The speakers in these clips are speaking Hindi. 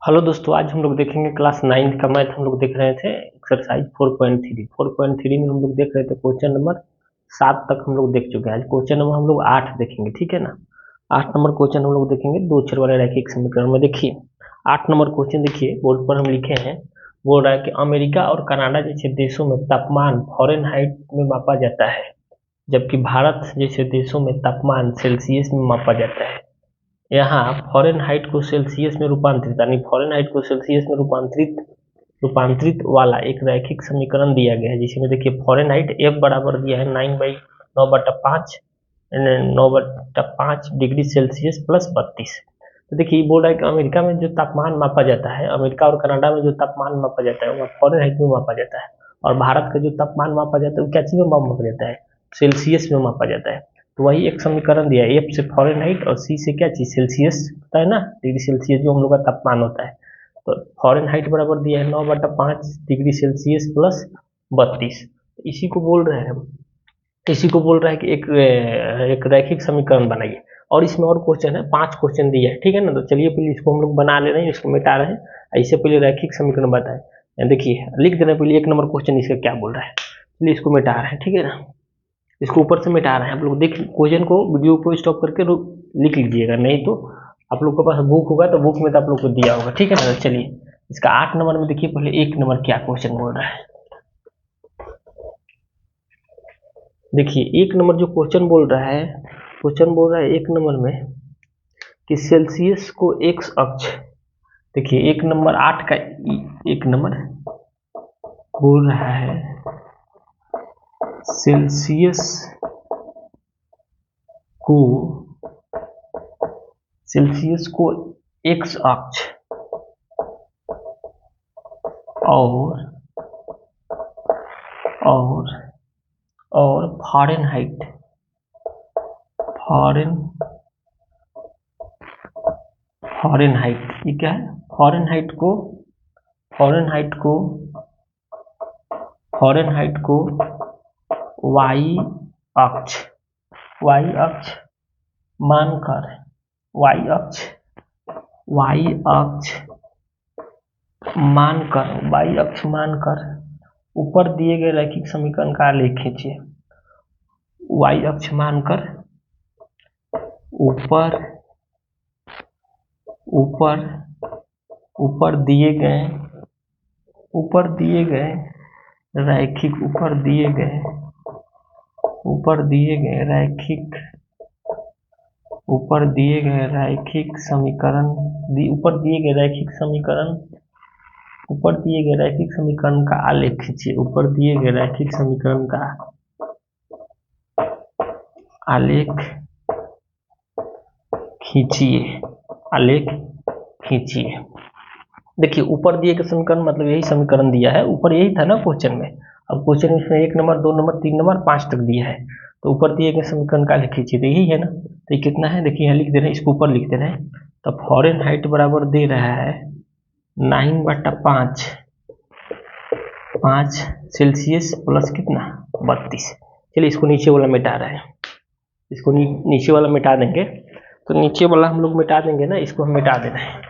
हेलो दोस्तों, आज हम लोग देखेंगे क्लास 9 का मैथ। हम लोग देख रहे थे एक्सरसाइज 4.3 में हम लोग देख रहे थे क्वेश्चन नंबर 7 तक हम लोग देख चुके हैं। आज क्वेश्चन नंबर हम लोग 8 देखेंगे, ठीक है ना। 8 नंबर क्वेश्चन हम लोग देखेंगे दो चर वाले रैखिक समीकरण में। देखिए 8 नंबर क्वेश्चन देखिए, बोर्ड पर हम लिखे हैं। बोल रहा है कि अमेरिका और कनाडा जैसे देशों में तापमान फॉरेनहाइट में मापा जाता है, जबकि भारत जैसे देशों में तापमान सेल्सियस में मापा जाता है। यहाँ फॉरेनहाइट को सेल्सियस में रूपांतरित यानी फॉरेनहाइट को सेल्सियस में रूपांतरित वाला एक रैखिक समीकरण दिया गया है, जिसमें देखिए फॉरेनहाइट एफ बराबर दिया है 9/5 डिग्री सेल्सियस प्लस 32। तो देखिए ये बोल रहा है कि अमेरिका में जो तापमान मापा जाता है, अमेरिका और कनाडा में जो तापमान मापा जाता है वह फॉरेनहाइट में मापा जाता है, और भारत का जो तापमान मापा जाता है वो क्या चीज में मापा जाता है, सेल्सियस में मापा जाता है। तो वही एक समीकरण दिया है, एफ से फॉरेनहाइट और सी से क्या चीज सेल्सियस होता है ना, डिग्री सेल्सियस जो हम लोग का तापमान होता है। तो फॉरेनहाइट बराबर दिया है 9/5 डिग्री सेल्सियस प्लस 32। इसी को बोल रहे हैं हम, इसी को बोल रहा है कि एक रैखिक समीकरण बनाइए। और इसमें और क्वेश्चन है, 5 क्वेश्चन दिए हैं, ठीक है ना। तो चलिए पहले इसको हम लोग बना ले रहे हैं, इसको मिटा रहे हैं। इससे पहले रैखिक समीकरण बताए, देखिए लिख दे रहे हैं पहले 1 नंबर क्वेश्चन इसका क्या बोल रहा है। चलिए इसको मिटा रहे हैं, ठीक है ना। इसको ऊपर से मिटा रहे हैं। आप लोग देख क्वेश्चन को वीडियो को स्टॉप करके लिख लीजिएगा, नहीं तो आप लोग के पास बुक होगा तो बुक में तो आप लोग को दिया होगा, ठीक है ना। चलिए इसका 8 नंबर में देखिए पहले 1 नंबर क्या क्वेश्चन बोल रहा है। देखिए 1 नंबर जो क्वेश्चन बोल रहा है, क्वेश्चन बोल रहा है 1 नंबर में कि सेल्सियस को एक्स अक्ष, देखिए 1 नंबर 8 का 1 नंबर बोल रहा है सेल्सियस को एक्स अक्ष और और और फॉरेनहाइट फॉरेनहाइट ये क्या है, फॉरेनहाइट को वाई अक्ष मानकर वाई अक्ष मानकर ऊपर दिए गए रैखिक समीकरण का आलेख खींचिए। वाई अक्ष मानकर ऊपर ऊपर दिए गए रैखिक समीकरण का आलेख खींचिए। ऊपर दिए गए रैखिक समीकरण का आलेख खींचिए। देखिए ऊपर दिए गए समीकरण मतलब यही समीकरण दिया है, ऊपर यही था ना क्वेश्चन में। अब क्वेश्चन में 1 नंबर 2 नंबर 3 नंबर 5 तक दिया है, तो ऊपर दिए गए समीकरण का आलेख खींचिए, तो यही है ना। तो ये कितना है देखिए, यहाँ लिख दे रहे हैं, इसको ऊपर लिख दे रहे हैं। तो फॉरेनहाइट बराबर दे रहा है 9/5 सेल्सियस प्लस कितना 32। चलिए इसको नीचे वाला मिटा रहे हैं, इसको नीचे वाला मिटा देंगे। तो नीचे वाला हम लोग मिटा देंगे ना, इसको हम मिटा दे रहे हैं।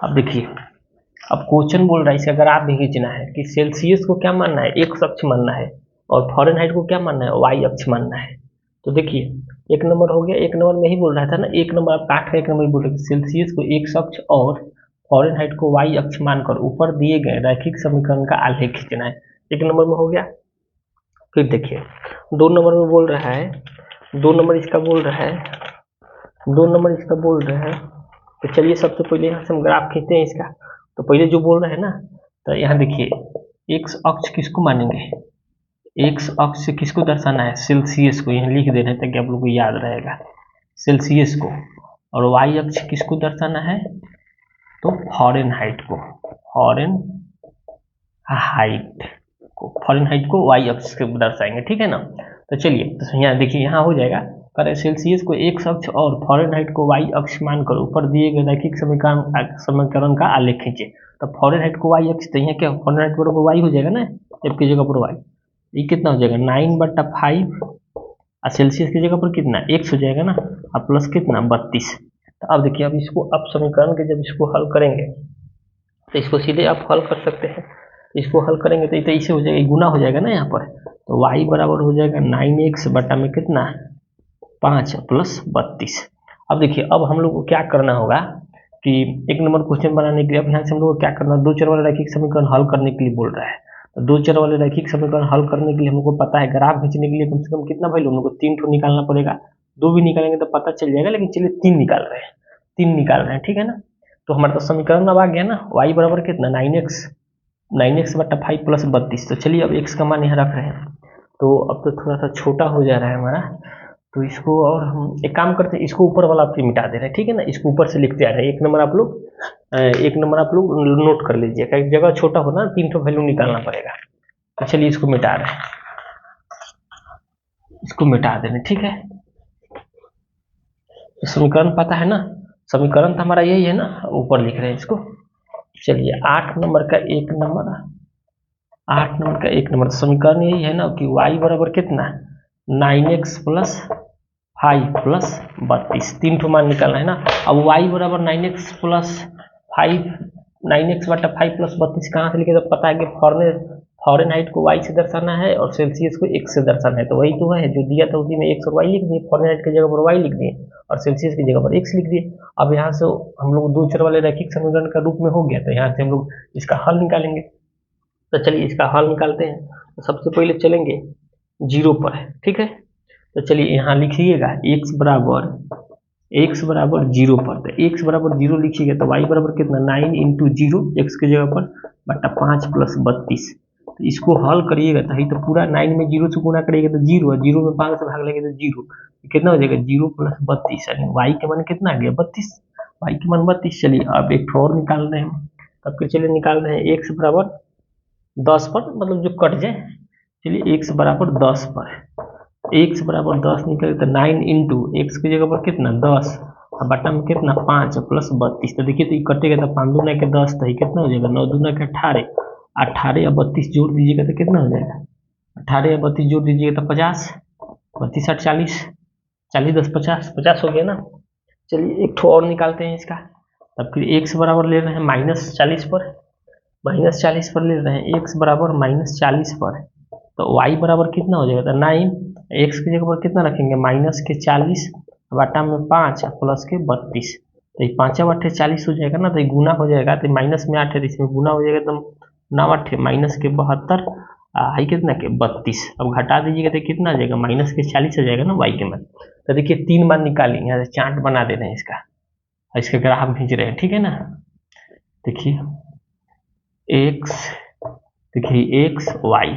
अब देखिए, अब क्वेश्चन बोल रहा है इसे अगर आप भी खींचना है कि सेल्सियस को क्या मानना है, एक्स अक्ष मानना है, और फॉरेनहाइट को क्या मानना है, वाई अक्ष मानना है। तो देखिए 1 नंबर हो गया, 1 नंबर में ही बोल रहा था ना, 1 नंबर आप काट कर 1 नंबर बोल रहे सेल्सियस को एक्स अक्ष और फॉरेनहाइट को वाई अक्ष मानकर ऊपर दिए गए रैखिक समीकरण का आलेख खींचना है। 1 नंबर में हो गया। फिर देखिए 2 नंबर में बोल रहा है, 2 नंबर इसका बोल रहा है। तो चलिए सबसे पहले यहाँ से हम ग्राफ खींचते हैं इसका। तो पहले जो बोल रहे हैं ना, तो यहाँ देखिए एक्स अक्ष किसको मानेंगे, एक्स अक्ष से किसको दर्शाना है, सेल्सियस को। यहाँ लिख दे रहे हैं ताकि आप लोग को याद रहेगा, सेल्सियस को। और वाई अक्ष किसको दर्शाना है, तो फॉरेनहाइट को वाई अक्ष से दर्शाएंगे, ठीक है ना। तो चलिए तो यहाँ देखिए, यहाँ हो जाएगा पर सेल्सियस को एक्स अक्ष और फॉरेनहाइट को वाई अक्ष मानकर ऊपर दिए गए रैखिक समीकरण का आलेख खींचे। तो फॉरेनहाइट को वाई अक्ष, तो यहाँ क्या फॉरेनहाइट बराबर वाई हो जाएगा ना, एफ की जगह पर वाई। ये कितना हो जाएगा 9/5, और सेल्सियस की जगह पर कितना एक्स हो जाएगा ना, और प्लस कितना 32। तो अब देखिए, अब इसको अब समीकरण के जब इसको हल करेंगे तो इसको सीधे आप हल कर सकते हैं। इसको हल करेंगे तो इसे हो जाएगा, गुना हो जाएगा ना यहाँ पर, तो y बराबर हो जाएगा 9x बटा में कितना 5 प्लस 32। अब देखिए, अब हम लोग को क्या करना होगा कि एक नंबर क्वेश्चन बनाने के लिए अब यहाँ से हम लोग को क्या करना है, दो चर वाले रैखिक समीकरण हल करने के लिए बोल रहा है। तो दो चर वाले रैखिक समीकरण हल करने के लिए हमको पता है ग्राफ खींचने के लिए कम से कम कितना वैल्यू हम लोग को 3 ठो निकालना पड़ेगा। 2 भी निकालेंगे तो पता चल जाएगा, लेकिन चलिए 3 निकाल रहे हैं, 3 निकाल रहे हैं, ठीक है ना। तो हमारा तो समीकरण अब आ गया ना, y बराबर कितना 9x बटा 5 प्लस 32। तो चलिए अब x का मान यहाँ रख रहे हैं, तो अब तो थोड़ा सा छोटा हो जा रहा है हमारा, तो इसको और हम एक काम करते हैं, इसको ऊपर वाला पे मिटा दे रहे हैं, ठीक है ना। इसको ऊपर से लिखते आ रहे हैं, एक नंबर आप लोग नोट कर लीजिए, कई जगह छोटा हो ना, 3 ठो वैल्यू निकालना पड़ेगा। तो चलिए इसको मिटा रहे हैं, इसको मिटा देने, ठीक है। समीकरण पता है ना, समीकरण तो हमारा यही है ना, ऊपर लिख रहे हैं इसको। चलिए 8 नंबर का एक नंबर समीकरण यही है ना कि y बराबर कितना 9x प्लस 5 प्लस 32, 3 ठो मान निकालना है ना। अब y बराबर 9x प्लस 5, 9x बटा 5 प्लस 32 कहाँ से लिखे, तो पता है कि फॉरेनहाइट को y से दर्शाना है और सेल्सियस को x से दर्शाना है, तो वही तो है जो दिया था उसी में x और y लिख दिए, फॉरेनहाइट की जगह पर y लिख दिए और सेल्सियस की जगह पर x लिख दिए। अब यहाँ से हम लोग दो चर वाले रैखिक समीकरण का रूप में हो गया, तो यहाँ से हम लोग इसका हल निकालेंगे। तो चलिए इसका हल निकालते हैं। तो सबसे पहले चलेंगे 0 पर, ठीक है। तो चलिए यहाँ लिखिएगा x बराबर 0 पर, तो x बराबर 0 लिखिएगा तो y बराबर कितना 9 इंटू 0 x की जगह पर बटा 5 प्लस 32। तो इसको हल करिएगा तो पूरा 9 में 0 से गुना करिएगा तो 0 है, 0 में 5 से भाग लेंगे तो 0, कितना हो जाएगा 0 प्लस 32, यानी y के मान कितना आ गया 32, y के मान 32। चलिए अब एक और निकाल रहे हैं, तब के चलिए निकाल रहे हैं x बराबर 10 पर, मतलब जो कट जाए। चलिए x बराबर 10 पर, x बराबर 10 निकले तो 9 इंटू एक्स की जगह पर कितना 10 और बटा में कितना 5 प्लस 32। तो देखिए तो ये कटेगा तो 5 दूना के 10, तो ये कितना हो जाएगा 9 दूना के 18, 18 या 32 जोड़ दीजिएगा तो कितना हो जाएगा 18 या 32 जोड़ दीजिएगा तो 50, 32 8 40, 40 10 50, 50 हो गया ना। चलिए एक ठो और निकालते हैं इसका, तब फिर x बराबर ले रहे हैं -40 पर, -40 पर ले रहे हैं x बराबर -40 पर, तो y बराबर कितना हो जाएगा 9, x की जगह पर कितना रखेंगे माइनस के 40 बटा में 5 प्लस के 32। तो ये 5 8 40 हो जाएगा ना, तो ये गुना हो जाएगा, तो माइनस में 8 है, इसमें गुना हो जाएगा तो 9 8 माइनस के 72, आई कितना के 32। अब घटा दीजिएगा तो कितना आ जाएगा माइनस के 40 आ जाएगा ना y के मान। तो देखिए 3 मान निकालिए, यहाँ से चार्ट बना दे रहे हैं इसका, इसका ग्राफ खींच रहे हैं, ठीक है ना। देखिए x, देखिए x y,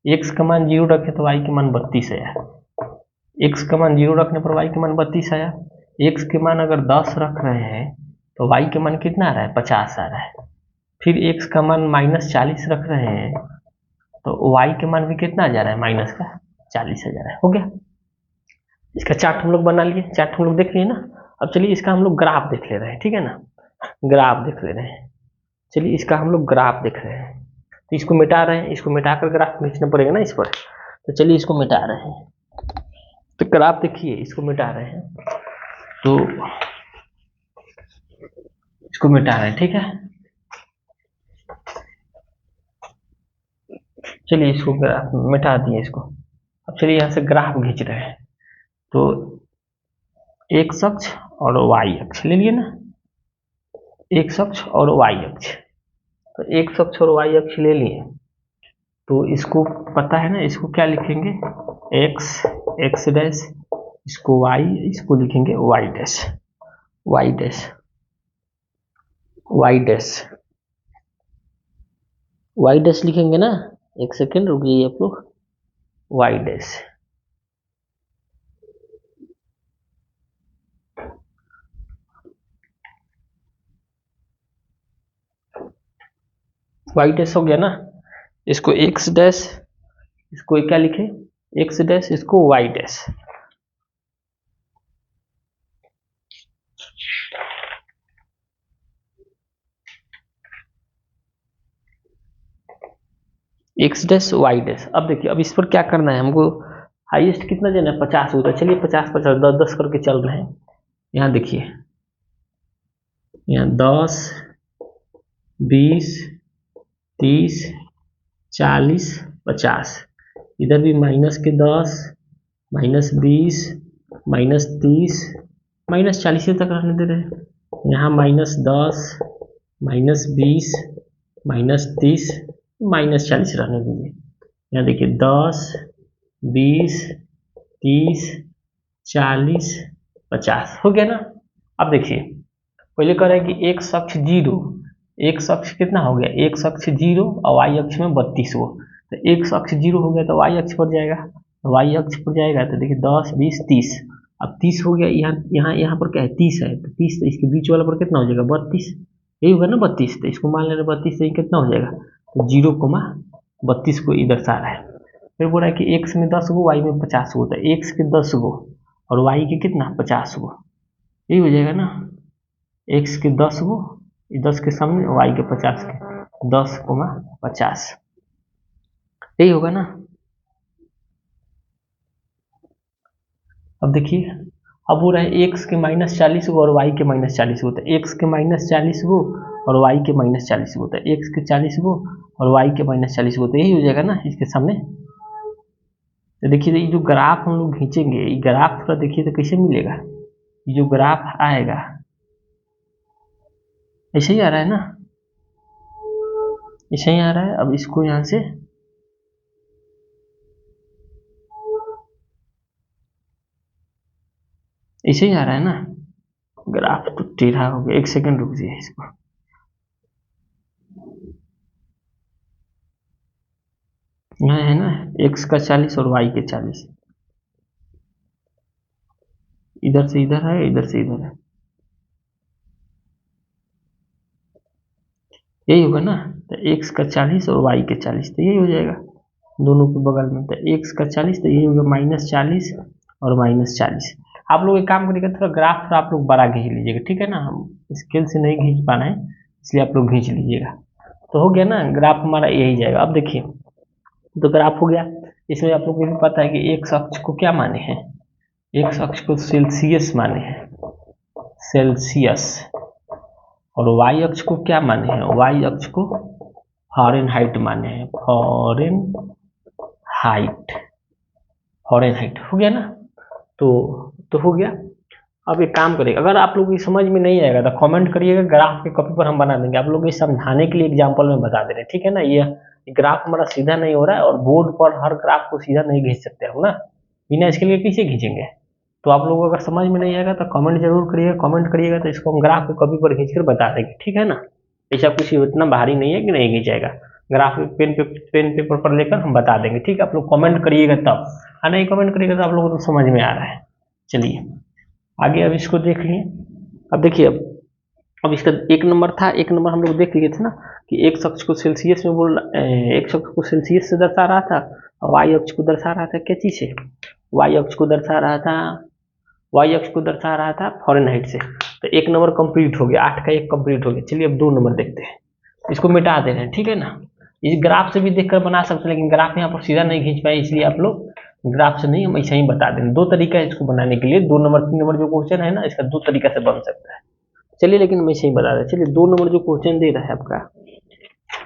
x का मान 0 रखे तो y के मान 32 आया, x का मान 0 रखने पर y के मान 32 आया। x के मान अगर 10 रख रहे हैं तो y के मान कितना आ रहा है 50 आ रहा है। फिर x का मान -40 रख रहे हैं तो y के मान भी कितना आ जा रहा है माइनस का 40 आ जा रहा है। हो गया, इसका चार्ट हम लोग बना लिए, चार्ट हम लोग देख लिए ना। अब चलिए इसका हम लोग ग्राफ देख ले रहे हैं, ठीक है ना, ग्राफ देख ले रहे हैं। चलिए इसका हम लोग ग्राफ देख रहे हैं, तो इसको मिटा रहे हैं, इसको मिटाकर ग्राफ खींचना पड़ेगा ना इस पर। तो चलिए इसको मिटा रहे हैं, तो ग्राफ देखिए इसको मिटा रहे हैं, तो इसको मिटा रहे हैं, ठीक है। चलिए इसको ग्राफ मिटा दिए इसको। अब चलिए यहाँ से ग्राफ खींच रहे हैं, तो x अक्ष और y अक्ष ले लिए ना, x अक्ष और y अक्ष, तो x अक्ष और y अक्ष ले लिए, तो इसको पता है ना, इसको क्या लिखेंगे x डैश, इसको y, इसको लिखेंगे y dash, y dash, y dash, y dash लिखेंगे ना। एक सेकेंड रुक जाइए आप लोग, y डैश, y डैश हो गया ना। इसको x डैश, इसको क्या लिखे x डैश, इसको y dash. x dash y dash. अब देखिए अब इस पर क्या करना है हमको, हाईएस्ट कितना देना है 50 होता है। चलिए 50 50 10 10 करके चल रहे हैं। यहाँ देखिए यहाँ 10 20, 30, 40, 50। इधर भी -10, -20, -30, -40 तक रहने दे रहे हैं। यहाँ -10, -20, -30, -40 रहने दीजिए। यहाँ देखिए 10, 20, 30, 40, 50 हो गया ना। अब देखिए पहले कह रहा है कि x अक्ष 0, x अक्ष कितना हो गया, x अक्ष 0 और y अक्ष में 32 हो, तो x अक्ष 0 हो गया तो y अक्ष पर जाएगा, तो y अक्ष पर जाएगा तो देखिए 10, 20, 30। अब 30 हो गया, यहाँ पर क्या है 30 है, तो 30 तो इसके बीच वाला पर कितना हो जाएगा 32, यही होगा ना 32, तो इसको मान लेना 32 से कितना हो जाएगा, तो 0,32 को इधर दर्शा रहा है। फिर बोल रहा है कि x में 10 गो, y में 50 गो, तो x के 10 गो और y के कितना 50 गो, यही हो जाएगा ना। x के 10 गो, 10 के सामने y के 50 के 10,50, यही होगा ना। अब देखिए अब हो रहा है x के -40 गो और y के -40 गो, तो x के -40 गो और y के -40 गो, तो x के 40 गो और y के -40 गो, तो यही हो जाएगा ना इसके सामने। तो देखिए ये जो ग्राफ हम लोग खींचेंगे, ये ग्राफ थोड़ा देखिए तो कैसे मिलेगा, ये जो ग्राफ आएगा ऐसे ही आ रहा है ना, ऐसे ही आ रहा है। अब इसको यहाँ से ऐसे ही आ रहा है ना, ग्राफ तो टेढ़ा हो गया, 1 सेकंड रुक जाइए इसको। यहाँ है ना x का 40 और y के 40, इधर से इधर है, इधर से इधर है, यही होगा ना। तो x का 40 और y के 40, तो यही हो जाएगा दोनों के बगल में, तो x का 40 तो यही होगा -40 और -40। आप लोग एक काम करिएगा, थोड़ा ग्राफ थोड़ा आप लोग बड़ा खींच लीजिएगा, ठीक है ना, हम स्केल से नहीं खींच पाना है इसलिए आप लोग खींच लीजिएगा। तो हो गया ना, ग्राफ हमारा यही जाएगा। अब देखिए तो ग्राफ हो गया, इसमें आप लोग को भी पता है कि x अक्ष को क्या माने हैं, x अक्ष को सेल्सियस माने हैं, सेल्सियस, और y अक्ष को क्या माने हैं, y अक्ष को फ़ारेनहाइट माने हैं, फ़ारेनहाइट, फ़ारेनहाइट हो गया ना। तो हो गया। अब एक काम करिएगा, अगर आप लोग की समझ में नहीं आएगा तो कमेंट करिएगा, ग्राफ के कॉपी पर हम बना देंगे। आप लोग ये समझाने के लिए एग्जांपल में बता दे रहे हैं, ठीक है ना। ये ग्राफ हमारा सीधा नहीं हो रहा है और बोर्ड पर हर ग्राफ को सीधा नहीं खींच सकते हम ना, बिना इसके लिए कैसे खींचेंगे। तो आप लोग अगर समझ में नहीं आएगा तो कमेंट जरूर करिएगा, कमेंट करिएगा तो इसको हम ग्राफ के कॉपी पर खींच कर बता देंगे, ठीक है ना। ऐसा कुछ इतना भारी नहीं है कि नहीं खींचेगा, ग्राफ पेन पेपर पर लेकर हम बता देंगे, ठीक है। आप लोग कमेंट करिएगा तब, नहीं कमेंट करिएगा तो आप लोगों को तो समझ में आ रहा है। चलिए आगे अब इसको देख लिए। अब देखिए अब इसका 1 नंबर था, 1 नंबर हम लोग देख लिए थे ना कि x अक्ष को सेल्सियस में x अक्ष को सेल्सियस से दर्शा रहा था और y अक्ष को दर्शा रहा था क्या चीज से, y अक्ष को दर्शा रहा था, y अक्ष को दर्शा रहा था फ़ारेनहाइट से। तो 1 नंबर कंप्लीट हो गया, 8 का 1 कंप्लीट हो गया। चलिए अब 2 नंबर देखते हैं, इसको मिटा दे रहे हैं, ठीक है ना। इस ग्राफ से भी देखकर बना सकते हैं, लेकिन ग्राफ यहाँ पर सीधा नहीं खींच पाए इसलिए आप लोग ग्राफ से नहीं, हम ऐसा ही बता देंगे। 2 तरीका है इसको बनाने के लिए, 2 नंबर 3 नंबर जो क्वेश्चन है ना, इसका 2 तरीका से बन सकता है। चलिए लेकिन मैं ऐसे ही बता दें। चलिए 2 नंबर जो क्वेश्चन दे रहा है आपका,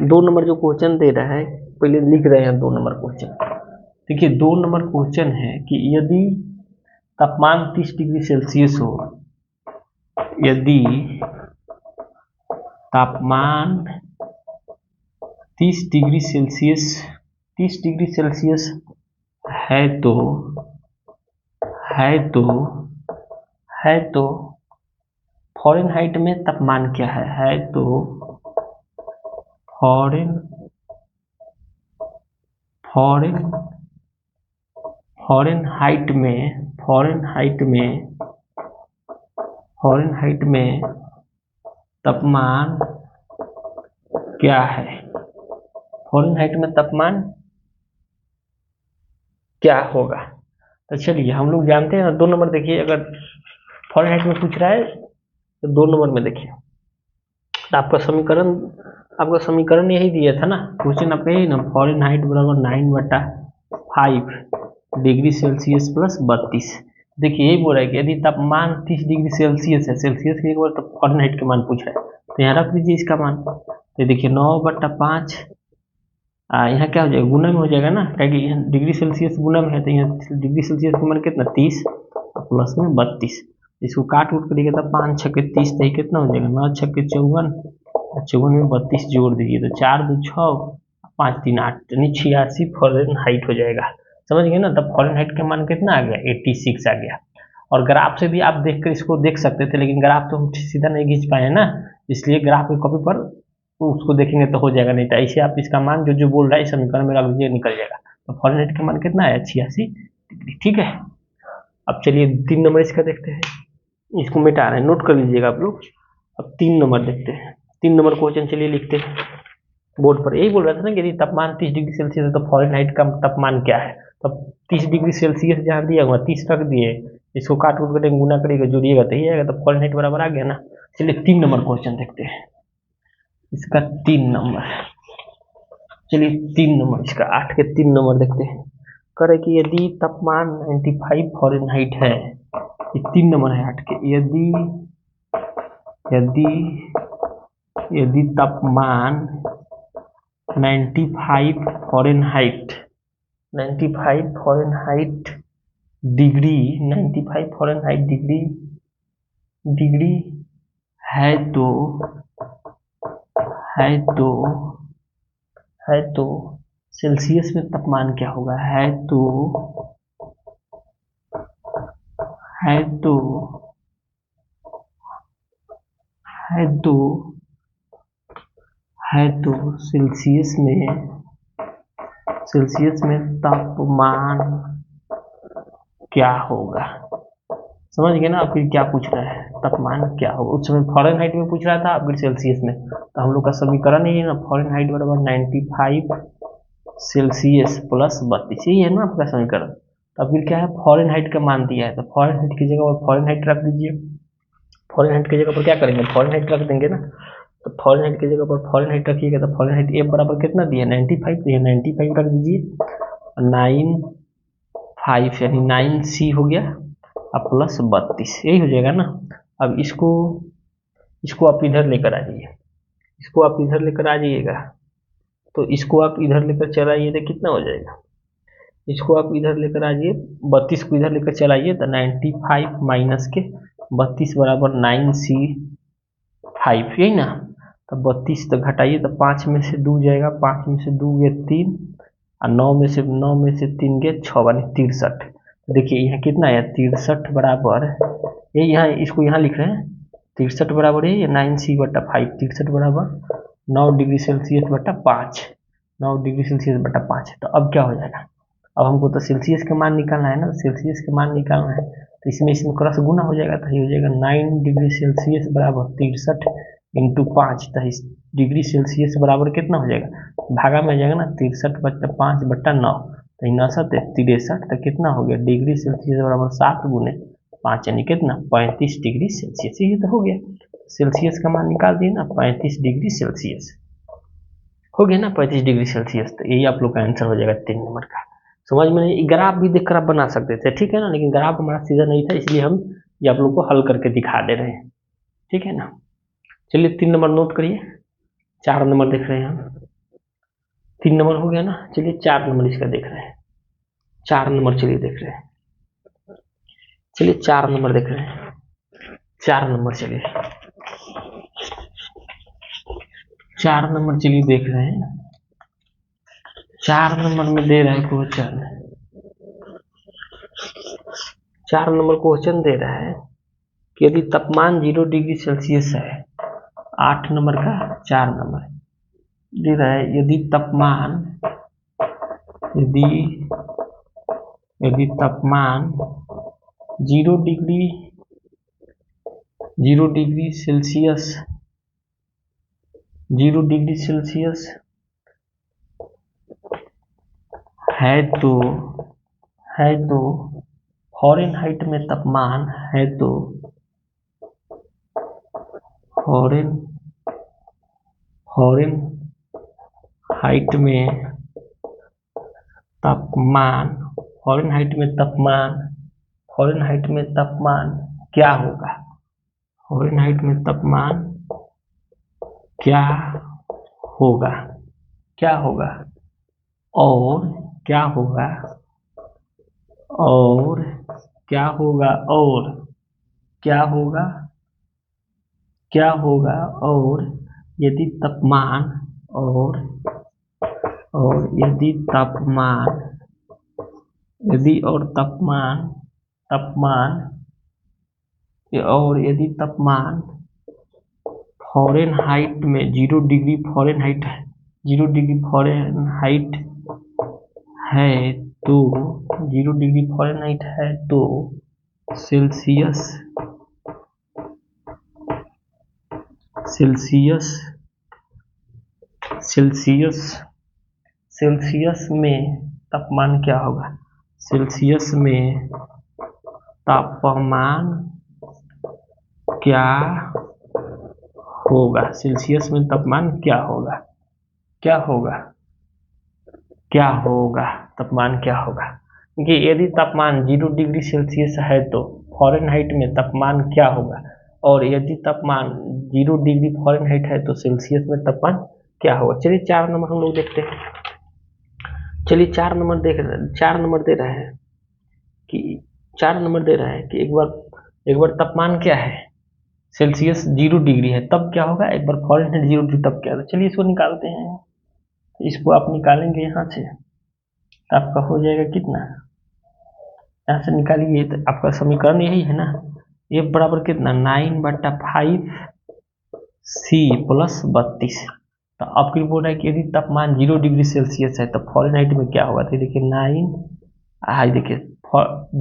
2 नंबर जो क्वेश्चन दे रहा है, पहले लिख रहे हैं 2 नंबर क्वेश्चन। देखिए 2 नंबर क्वेश्चन है कि यदि तापमान 30 डिग्री सेल्सियस हो, यदि तापमान 30 डिग्री सेल्सियस है तो फ़ारेनहाइट में तापमान क्या है तो फ़ारेनहाइट में तापमान क्या है, फ़ारेनहाइट में तापमान क्या होगा। तो चलिए हम लोग जानते हैं 2 नंबर देखिए, अगर फ़ारेनहाइट में पूछ रहा है तो 2 नंबर में देखिए आपका समीकरण यही दिया था ना, क्वेश्चन आपका यही ना, फ़ारेनहाइट बराबर 9/5 डिग्री सेल्सियस प्लस 32। देखिए यही बोल रहा है कि यदि तापमान 30 डिग्री सेल्सियस है, सेल्सियस के एक बार तो फ़ारेनहाइट का मान पूछ रहा है, तो यहाँ रख दीजिए इसका मान। तो देखिए 9/5 यहाँ क्या हो जाएगा, गुना में हो जाएगा ना, क्या डिग्री सेल्सियस गुना में है, तो यहाँ डिग्री सेल्सियस का मान कितना 30 प्लस में 32। इसको काट उठ करिएगा तो 5 छक्के 30, तो कितना हो जाएगा 9 छक्के 54, 54 में 32 जोड़ दीजिए तो 4 2 6, 5 3 8, यानी 86 फ़ारेनहाइट हो जाएगा। समझ गए ना, तब फ़ारेनहाइट का मान कितना आ गया 86 आ गया। और ग्राफ से भी आप देखकर इसको देख सकते थे, लेकिन ग्राफ तो हम सीधा नहीं खींच पाए ना, इसलिए ग्राफ की कॉपी पर उसको देखेंगे तो हो जाएगा, नहीं तो ऐसे आप इसका मान जो बोल रहा है समीकरण में रख दीजिए, निकल जाएगा। तो फ़ारेनहाइट का मान कितना है 86 डिग्री। ठीक है, अब चलिए 3 नंबर इसका देखते हैं, इसको मिटा रहे हैं, नोट कर लीजिएगा आप लोग। अब 3 नंबर देखते हैं, 3 नंबर क्वेश्चन चलिए लिखते हैं बोर्ड पर। यही बोल रहा था ना कि यदि तापमान 30 डिग्री सेल्सियस है तो फ़ारेनहाइट का तापमान क्या है। तब 30 डिग्री सेल्सियस जहाँ दिया हुआ 30 रख दिए, इसको काट उठ कर गुना करिएगा जोड़िएगा तो ही आएगा, तो फ़ारेनहाइट बराबर आ गया ना। चलिए 3 नंबर क्वेश्चन देखते हैं, इसका 3 नंबर, चलिए 3 नंबर इसका 8 के 3 नंबर देखते हैं। करे कि यदि तापमान 95 फ़ारेनहाइट है, ये 3 नंबर है 8 के, यदि यदि यदि तापमान 95 Fahrenheit 95 Fahrenheit degree 95 Fahrenheit degree है तो सेल्सियस में तापमान क्या होगा, है तो सेल्सियस में तापमान क्या होगा। समझ गए ना, फिर क्या पूछ रहा है तापमान क्या होगा। उस समय फ़ारेनहाइट में पूछ रहा था, अब फिर सेल्सियस में। तो हम लोग का समीकरण ही है ना, फ़ारेनहाइट बराबर 95 सेल्सियस प्लस 32, यही है ना आपका समीकरण। तो अब फिर क्या है, फ़ारेनहाइट का मान दिया है, तो फ़ारेनहाइट की जगह पर फ़ारेनहाइट रख दीजिए। फ़ारेनहाइट की जगह पर क्या करेंगे, फ़ारेनहाइट रख देंगे ना। तो फ़ारेनहाइट की जगह पर फ़ारेनहाइट रखिएगा तो फ़ारेनहाइट एफ बराबर कितना दिया 95, तो ये 95 रख दीजिए, 95 यानी 9C हो गया, अब प्लस 32, यही हो जाएगा ना। अब इसको आप इधर लेकर आ जाइए, इसको आप इधर लेकर आ जाइएगा, तो इसको आप इधर लेकर चलाइए तो कितना हो जाएगा, इसको आप इधर लेकर आ जाइए, 32 को इधर लेकर चलाइए तो 95 माइनस के 32 बराबर 9C5, यही ना। तो 32 तो घटाइए तो 5 में से 2 जाएगा, 5 में से 2 गए 3, और 9 में से 3 गए 6, यानी 63। देखिए यहाँ कितना है 63 बराबर, ये यहाँ इसको यहाँ लिख रहे हैं 63 बराबर है 9C/5, 63 बराबर 9 डिग्री सेल्सियस बटा 5, 9 डिग्री सेल्सियस बटा 5। तो अब क्या हो जाएगा, अब हमको तो सेल्सियस का मान निकालना है ना, सेल्सियस का मान निकालना है, तो इसमें क्रॉस गुना हो जाएगा, तो ये हो जाएगा 9 डिग्री सेल्सियस बराबर 63 इंटू 5, तो इस डिग्री सेल्सियस बराबर कितना हो जाएगा, भागा में आ जाएगा ना 63/5/9, तो 9 7 63, तो कितना हो गया डिग्री सेल्सियस बराबर 7 गुने 5, यानी कितना 35 डिग्री सेल्सियस। ये तो हो गया, सेल्सियस का मान निकाल दिए ना, 35 डिग्री सेल्सियस हो गया ना, 35 डिग्री सेल्सियस। तो यही आप लोग का आंसर हो जाएगा 3 नंबर का। समझ में नहीं, ग्राफ भी देखकर आप बना सकते थे, ठीक है ना, लेकिन ग्राफ हमारा सीधा नहीं था, इसलिए हम ये आप लोग को हल करके दिखा दे रहे हैं, ठीक है ना। चलिए 3 नंबर नोट करिए, 4 नंबर देख रहे हैं हम, 3 नंबर हो गया ना। चलिए 4 नंबर इसका देख रहे हैं, 4 नंबर चलिए देख रहे हैं, चलिए 4 नंबर देख रहे हैं, 4 नंबर चलिए 4 नंबर चलिए देख रहे हैं। 4 नंबर में दे रहा है क्वेश्चन, 4 नंबर क्वेश्चन दे रहा है कि यदि तापमान 0 डिग्री सेल्सियस है, 8 नंबर का 4 नंबर दे रहा है, यदि तापमान 0 डिग्री सेल्सियस 0 डिग्री सेल्सियस है तो फ़ारेनहाइट में तापमान है तो फ़ारेनहाइट में तापमान क्या होगा, फ़ारेनहाइट में तापमान क्या होगा, क्या होगा, और क्या होगा, और क्या होगा, और क्या होगा, क्या होगा, और यदि तापमान, और यदि तापमान, यदि और तापमान, तापमान, और यदि तापमान फ़ारेनहाइट में 0 डिग्री फ़ारेनहाइट है, 0 डिग्री फ़ारेनहाइट है तो 0 डिग्री फ़ारेनहाइट है तो सेल्सियस, सेल्सियस, सेल्सियस, सेल्सियस में तापमान क्या होगा, सेल्सियस में तापमान क्या होगा, सेल्सियस में तापमान क्या होगा, क्या होगा, क्या होगा, तापमान क्या होगा। देखिए यदि तापमान 0 डिग्री सेल्सियस है तो फ़ारेनहाइट में तापमान क्या होगा, और यदि तापमान 0 डिग्री फ़ारेनहाइट है तो सेल्सियस में तापमान क्या होगा। चलिए 4 नंबर हम लोग देखते हैं। चलिए 4 नंबर देख रहे हैं, 4 नंबर दे रहा है कि 4 नंबर दे रहा है कि एक बार तापमान क्या है, सेल्सियस 0 डिग्री है तब क्या होगा, एक बार फ़ारेनहाइट 0 डिग्री तब क्या होगा। चलिए इसको निकालते हैं, इसको आप निकालेंगे यहाँ से तो आपका हो जाएगा कितना, यहाँ से निकालिए तो आपका समीकरण यही है ना, F बराबर कितना 9/5 C प्लस 32। तो आपकी बोल रहा है कि यदि तापमान 0 डिग्री सेल्सियस है तो फ़ारेनहाइट में क्या होगा। तो देखिए 9 देखिए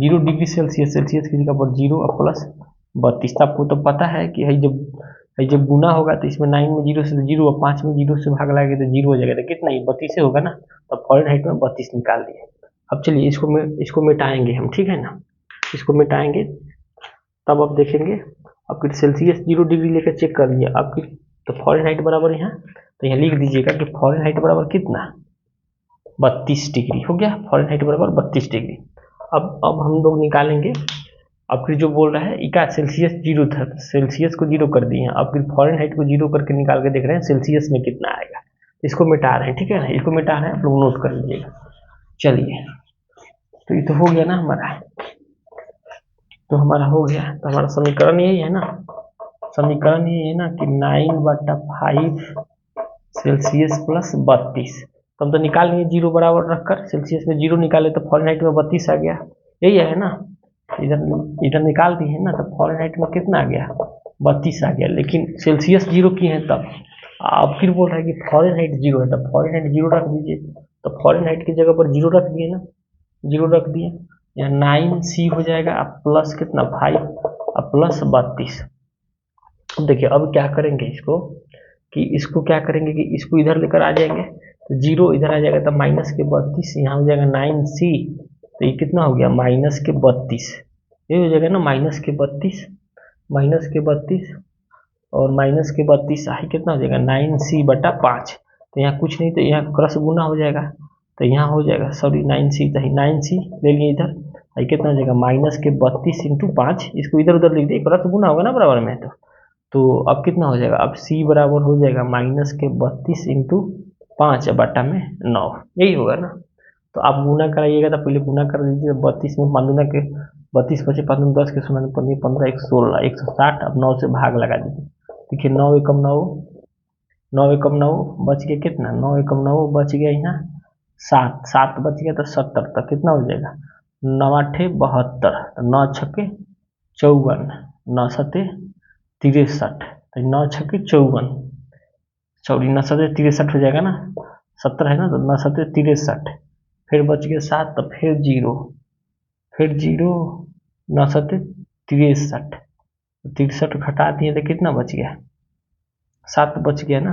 0 डिग्री सेल्सियस, सेल्सियस की जगह पर 0 और प्लस 32। आपको तो पता है कि जब गुना होगा तो इसमें 9 में 0 से 0 और 5 में 0 से भाग लगाएंगे तो 0 हो जाएगा, तो कितना ही 32 होगा ना। तो फ़ारेनहाइट में 32 निकाल दिए। अब चलिए इसको मिटाएंगे हम, ठीक है ना, इसको मिटाएंगे तब आप देखेंगे आपकी सेल्सियस 0 डिग्री लेकर चेक कर लिए आपकी, तो फ़ारेनहाइट बराबर यहाँ, तो यहाँ लिख दीजिएगा कि फ़ारेनहाइट बराबर कितना 32 डिग्री हो गया, फ़ारेनहाइट बराबर 32 डिग्री। अब हम लोग निकालेंगे, अब फिर जो बोल रहा है इका सेल्सियस 0 था, सेल्सियस को 0 कर दिए, अब फिर फ़ारेनहाइट को 0 करके निकाल के देख रहे हैं सेल्सियस में कितना आएगा। इसको मिटा रहे हैं, ठीक है ना, इसको मिटा रहे हैं, आप लोग नोट कर लीजिएगा। चलिए तो ये तो हो गया ना हमारा, तो हमारा हो गया, तो हमारा समीकरण यही है ना, समीकरण ये है ना कि 9/5 सेल्सियस प्लस 32। तो हम तो निकाल लिए 0 बराबर रखकर, सेल्सियस में 0 निकाले तो फ़ारेनहाइट में 32 आ गया, यही है ना, इधर निकाल दिए ना, तो फ़ारेनहाइट में कितना आ गया 32 आ गया, लेकिन सेल्सियस 0 की है तब। अब फिर बोल रहा है कि फ़ारेनहाइट 0 है, तब फ़ारेनहाइट 0 रख दीजिए, तो फ़ारेनहाइट की जगह पर 0 रख दिए ना, 0 रख दिए, यहाँ 9C हो जाएगा, अब प्लस कितना 5 अब प्लस 32। अब देखिए अब क्या करेंगे इसको क्या करेंगे कि इसको इधर लेकर आ जाएंगे, तो 0 इधर आ जाएगा, तो माइनस के 32 यहाँ हो जाएगा 9C, तो ये कितना हो गया माइनस के 32, ये हो जाएगा ना माइनस के 32, माइनस के 32 और माइनस के 32 आई कितना हो जाएगा 9C/5। तो यहाँ कुछ नहीं, तो यहाँ क्रॉस गुना हो जाएगा, तो यहाँ हो जाएगा सॉरी 9C, तो 9C ले लिए इधर, आई कितना हो जाएगा माइनस के 32 × 5, इसको इधर उधर लिख दिए, क्रॉस गुना होगा ना बराबर में, तो अब कितना हो जाएगा, अब C बराबर हो जाएगा माइनस के 32 × 5/9, यही होगा ना। तो आप गुना कराइएगा, तो पहले गुना कर दीजिए, 32 में 5 गुना के 32 × 5 = 10 के 16 15 15 1 16 160, अब 9 से भाग लगा दीजिए, देखिए 9 एकम 9, 9 एकम 9 बच गया कितना, 9 एकम 9 बच गया यहाँ 7, 7 बच गया तो 70, तक कितना हो जाएगा 9 8 72, 9 छक्के 54, 9 7 63, तो 9 छक्के 54, सॉरी 9 7 63 हो जाएगा ना, 70 है ना, तो 9 7 63, फिर बच गया 7, तो फिर 0, फिर 0, 9 7 63, 63 घटा दिए तो कितना बच गया 7 बच गया ना।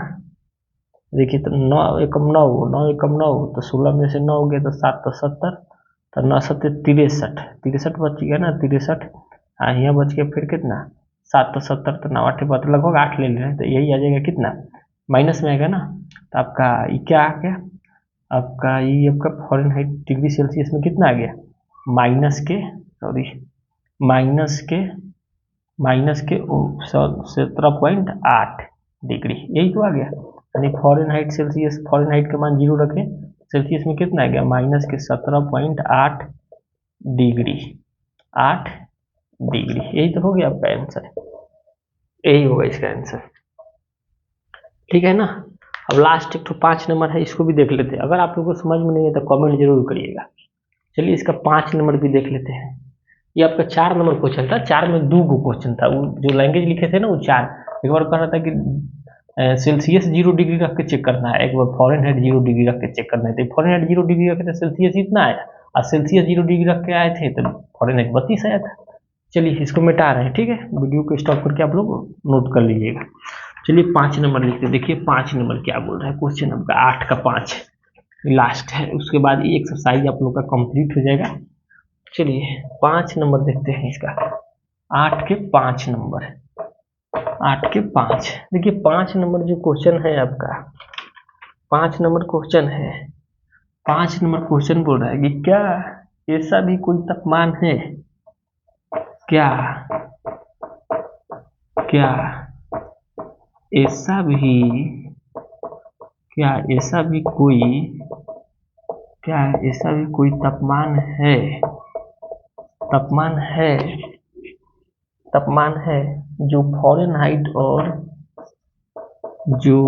देखिए तो 9 एकम 9, 9 एकम 9, तो 16 में से 9 हो गया तो 7 तो 70, तो 9 7 63, 63 बच गया ना 63, यहाँ बच गया फिर कितना 7 तो 70, तो 9 8 बात लगभग 8 ले रहे हैं, तो यही आ जाएगा कितना माइनस में आएगा ना। तो आपका ये क्या आ गया, आपका ये आपका फ़ारेनहाइट डिग्री सेल्सियस में कितना आ गया माइनस के 17.8 डिग्री, यही तो आ गया। यानी फॉरेनहाइट सेल्सियस, फॉरेनहाइट का मान 0 रखें, सेल्सियस में कितना आ गया माइनस के 17.8 डिग्री, 8 डिग्री। यही तो हो गया आपका आंसर, यही होगा इसका आंसर, ठीक है ना। अब लास्ट एक तो 5 नंबर है, इसको भी देख लेते हैं। अगर आप लोगों को समझ में नहीं है तो कमेंट जरूर करिएगा। चलिए इसका 5 नंबर भी देख लेते हैं। ये आपका 4 नंबर क्वेश्चन था, 4 में 2 गो क्वेश्चन था, वो जो लैंग्वेज लिखे थे ना वो 4। एक बार कह रहा था कि सेल्सियस 0 डिग्री रख के चेक करना है, एक बार फॉरेनहाइट 0 डिग्री रख के चेक करना है। तो फॉरेनहाइट 0 डिग्री रखे थे सेल्सियस इतना आया, और सेल्सियस 0 डिग्री रख के आए थे तो फॉरेनहाइट 32 आया था। चलिए इसको मिटा रहे हैं, ठीक है, वीडियो को स्टॉप करके आप लोग नोट कर लीजिएगा। चलिए 5 नंबर लिखते हैं। देखिए 5 नंबर क्या बोल रहा है क्वेश्चन आपका, 8 का 5 लास्ट है, उसके बाद ये एक्सरसाइज आप लोग का कंप्लीट हो जाएगा। चलिए 5 नंबर देखते हैं इसका, 8 के 5 नंबर, 8 के 5। देखिए 5 नंबर जो क्वेश्चन है आपका, 5 नंबर क्वेश्चन है, 5 नंबर क्वेश्चन बोल रहा है कि क्या ऐसा भी कोई तापमान है, क्या क्या ऐसा भी, क्या ऐसा भी कोई, क्या ऐसा भी कोई तापमान है, तापमान है, तापमान है जो फॉरेनहाइट और जो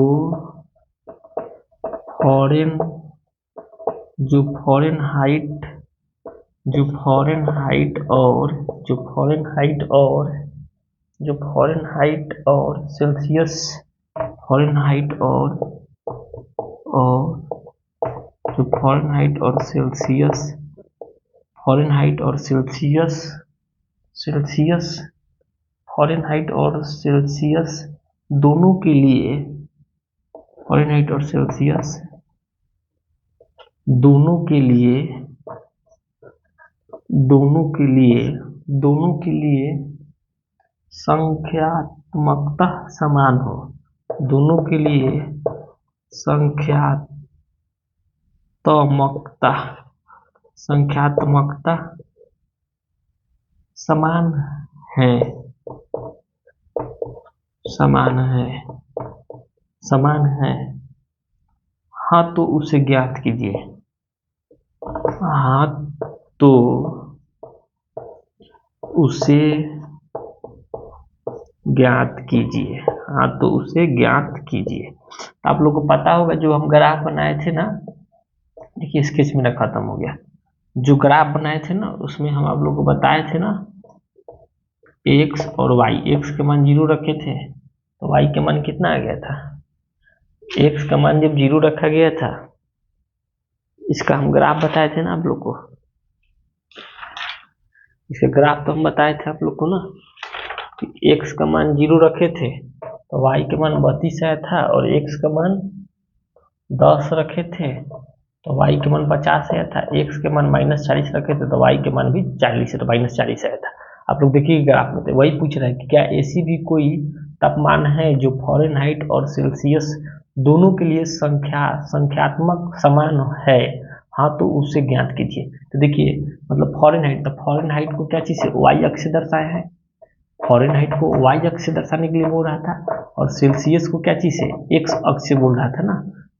फॉरेनहाइट, जो फॉरेनहाइट और जो फॉरेनहाइट और जो फॉरेनहाइट और सेल्सियस, फॉरेनहाइट और जो फॉरेनहाइट और सेल्सियस, फॉरेनहाइट और सेल्सियस, सेल्सियस, फॉरेनहाइट और सेल्सियस दोनों के लिए, फॉरेनहाइट और सेल्सियस दोनों के लिए, दोनों के लिए, दोनों के लिए संख्यात्मकता समान हो, दोनों के लिए संख्यात्मकता, संख्यात्मकता समान है, समान है, समान है, हाँ तो उसे ज्ञात कीजिए, हाँ तो उसे ज्ञात कीजिए, हाँ तो उसे ज्ञात कीजिए। आप लोगों को पता होगा जो हम ग्राफ बनाए थे ना, देखिए स्केच मेरा खत्म हो गया, जो ग्राफ बनाए थे ना उसमें हम आप लोगों को बताए थे ना x और y, x के मान 0 रखे थे तो y के मान कितना आ गया था, x का मान जब 0 रखा गया था, इसका हम ग्राफ बताए थे ना आप लोग को, इसका ग्राफ तो हम बताए थे आप लोग को ना कि x का मान 0 रखे थे तो y के मान 32 आया था, और x का मान 10 रखे थे तो y के मान 50 आया था, x के मान -40 रखे थे तो y के मान भी 40 तो -40 आया था। आप लोग देखिए ग्राफ में तो वही पूछ रहा है कि क्या ऐसी भी कोई तापमान है जो फॉरेनहाइट और सेल्सियस दोनों के लिए संख्यात्मक समान है, हाँ तो उसे ज्ञात कीजिए। तो देखिए मतलब फॉरेनहाइट, तो फॉरेनहाइट को क्या चीज़ से y अक्ष से दर्शाया है, फॉरेनहाइट को y अक्ष से दर्शाने के लिए बोल रहा था, और सेल्सियस को क्या चीज़ से x अक्ष से बोल रहा था ना,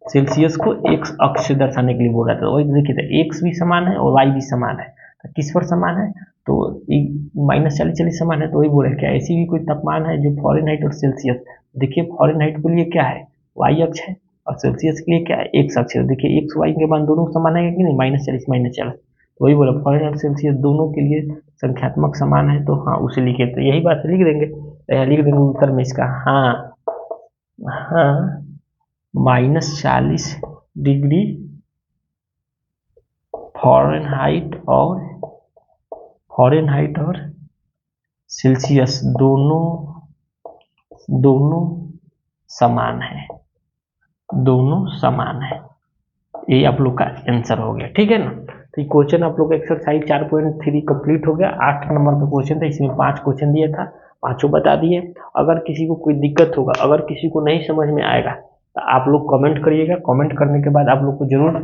सेल्सियस को x अक्ष से दर्शाने के लिए बोल रहा था। वही देखिए तो x भी समान है और y भी समान है, तो किस पर समान है तो -40 समान है, तो वही बोल रहे क्या ऐसी भी कोई तापमान है जो फॉरेनहाइट और सेल्सियस, देखिए फॉरेनहाइट के लिए क्या है y अक्ष है और सेल्सियस के लिए क्या है x अक्ष है। देखिए x y के मान दोनों समान है कि नहीं, -40 -40, तो वही बोला फॉरेनहाइट और सेल्सियस दोनों के लिए संख्यात्मक समान है, तो हाँ उसे लिखे, तो यही बात लिख देंगे, लिख देंगे उत्तर में इसका हाँ, हाँ -40 डिग्री फॉरेनहाइट और सेल्सियस दोनों समान है, दोनों समान है। ये आप लोग का आंसर हो गया, ठीक है ना। तो ये क्वेश्चन आप लोग का एक्सरसाइज 4.3 कंप्लीट हो गया। 8 नंबर का क्वेश्चन था, इसमें 5 क्वेश्चन दिया था, पांचों बता दिए। अगर किसी को कोई दिक्कत होगा, अगर किसी को नहीं समझ में आएगा तो आप लोग कमेंट करिएगा, कमेंट करने के बाद आप लोग को जरूर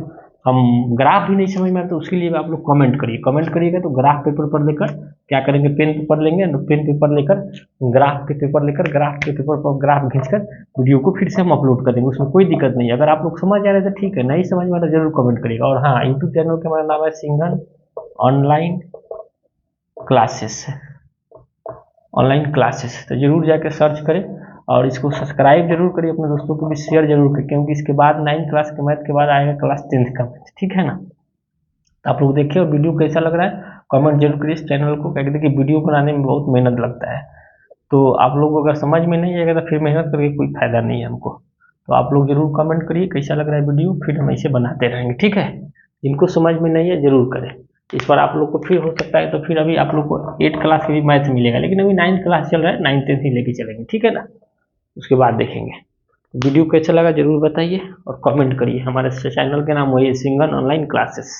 हम ग्राफ भी नहीं समझ में आता तो उसके लिए आप लोग कमेंट करिए, कमेंट करिएगा तो ग्राफ पेपर पर लेकर क्या करेंगे, पेन पेपर लेंगे, पेन पेपर लेकर ग्राफ के पेपर लेकर ग्राफ के पेपर पर ग्राफ खींचकर वीडियो को फिर से हम अपलोड कर देंगे, उसमें कोई दिक्कत नहीं है। अगर आप लोग समझ आ रहे हैं तो ठीक है, नहीं समझ में आ रहा जरूर कमेंट करिएगा। और हाँ, यूट्यूब चैनल का हमारा नाम है सिंघन ऑनलाइन क्लासेस, ऑनलाइन क्लासेस, तो जरूर जाकर सर्च करें और इसको सब्सक्राइब जरूर करिए, अपने दोस्तों को भी शेयर जरूर करें, क्योंकि इसके बाद 9th क्लास के मैथ के बाद आएगा क्लास 10th का मैथ, ठीक है ना। तो आप लोग देखिए और वीडियो कैसा लग रहा है कमेंट जरूर करिए। इस चैनल को क्या कहते हैं कि वीडियो बनाने में बहुत मेहनत लगता है, तो आप लोग को अगर समझ में नहीं आएगा तो फिर मेहनत करके कोई फायदा नहीं है हमको। तो आप लोग जरूर कमेंट करिए कैसा लग रहा है वीडियो, फिर हम ऐसे बनाते रहेंगे, ठीक है। जिनको समझ में नहीं है जरूर करें। इस बार आप लोग को फिर हो सकता है तो फिर अभी आप लोग को 8th क्लास की भी मैथ मिलेगा, लेकिन अभी 9th क्लास चल रहा है, 9th 10th ही लेके चलेंगे, ठीक है ना। उसके बाद देखेंगे। वीडियो कैसा लगा जरूर बताइए और कमेंट करिए। हमारे चैनल के नाम वही है, सिंघन ऑनलाइन क्लासेस।